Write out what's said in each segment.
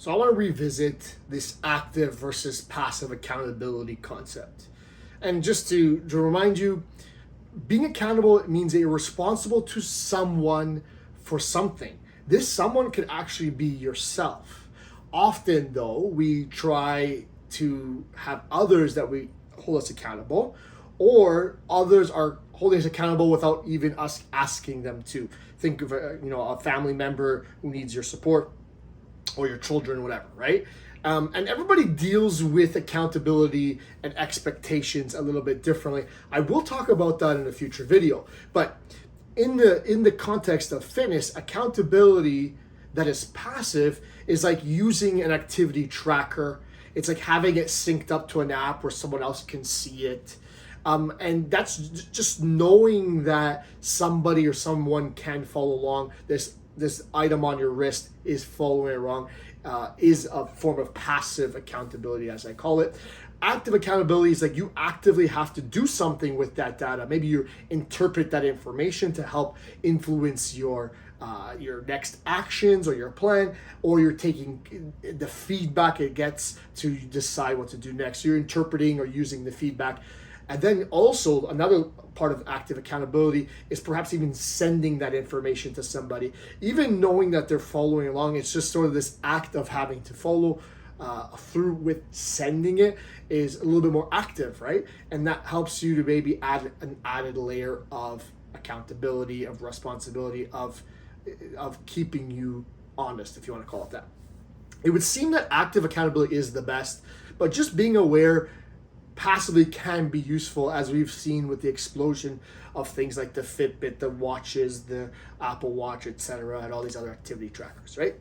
So I want to revisit this active versus passive accountability concept. And just to remind you, being accountable means that you're responsible to someone for something. This someone could actually be yourself. Often, though, we try to have others that we hold us accountable, or others are holding us accountable without even us asking them to. Think of a family member who needs your support, or your children, whatever, right? And everybody deals with accountability and expectations a little bit differently. I will talk about that in a future video. But in the context of fitness, accountability that is passive is like using an activity tracker. It's like having it synced up to an app where someone else can see it. And that's just knowing that somebody or someone can follow along. This item on your wrist is following it along, is a form of passive accountability, as I call it. Active accountability is like you actively have to do something with that data. Maybe you interpret that information to help influence your next actions or your plan, or you're taking the feedback it gets to decide what to do next. You're interpreting or using the feedback. And then also another part of active accountability is perhaps even sending that information to somebody. Even knowing that they're following along, it's just sort of this act of having to follow through with sending it is a little bit more active, right? And that helps you to maybe add an added layer of accountability, of responsibility, of keeping you honest, if you want to call it that. It would seem that active accountability is the best, but just being aware passively can be useful, as we've seen with the explosion of things like the Fitbit, the watches, the Apple Watch, etc., and all these other activity trackers, right?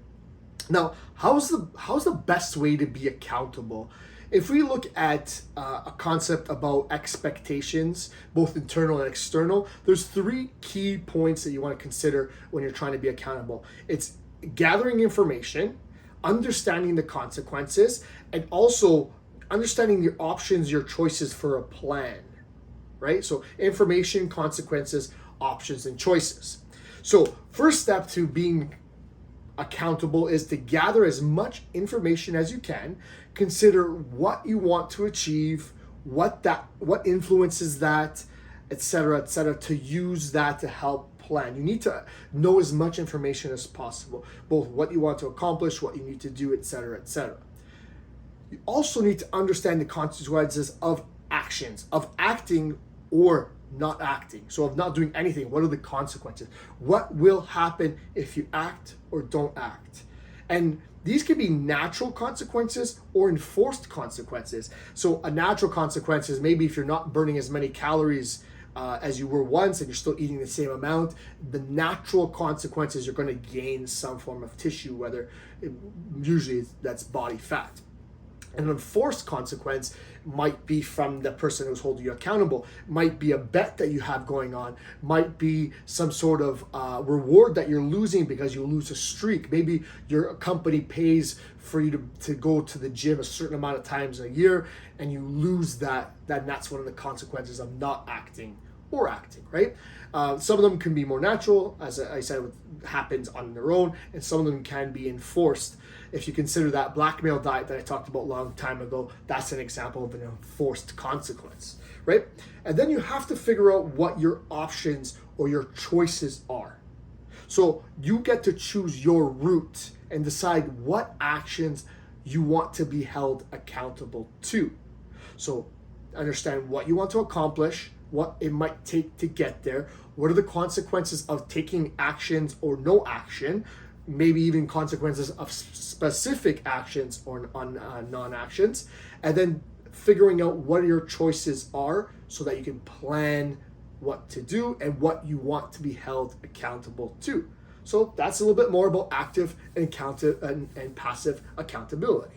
Now, how's the best way to be accountable? If we look at a concept about expectations, both internal and external, there's three key points that you want to consider when you're trying to be accountable. It's gathering information, understanding the consequences, and also understanding your options, your choices for a plan, right? So information, consequences, options, and choices. So first step to being accountable is to gather as much information as you can, consider what you want to achieve, what influences that, etc., to use that to help plan. You need to know as much information as possible, both what you want to accomplish, what you need to do, etc., etc. You also need to understand the consequences of actions, of acting or not acting. So of not doing anything, what are the consequences? What will happen if you act or don't act? And these can be natural consequences or enforced consequences. So a natural consequence is maybe if you're not burning as many calories as you were once and you're still eating the same amount, the natural consequences, you're going to gain some form of tissue, usually that's body fat. An enforced consequence might be from the person who's holding you accountable, might be a bet that you have going on, might be some sort of reward that you're losing because you lose a streak. Maybe your company pays for you to go to the gym a certain amount of times a year and you lose that. That's one of the consequences of not acting or acting, right? Some of them can be more natural, as I said, happens on their own, and some of them can be enforced. If you consider that blackmail diet that I talked about a long time ago, that's an example of an enforced consequence, right? And then you have to figure out what your options or your choices are. So you get to choose your route and decide what actions you want to be held accountable to. So understand what you want to accomplish, what it might take to get there, what are the consequences of taking actions or no action, maybe even consequences of specific actions or non-actions, and then figuring out what your choices are so that you can plan what to do and what you want to be held accountable to. So that's a little bit more about active and passive accountability.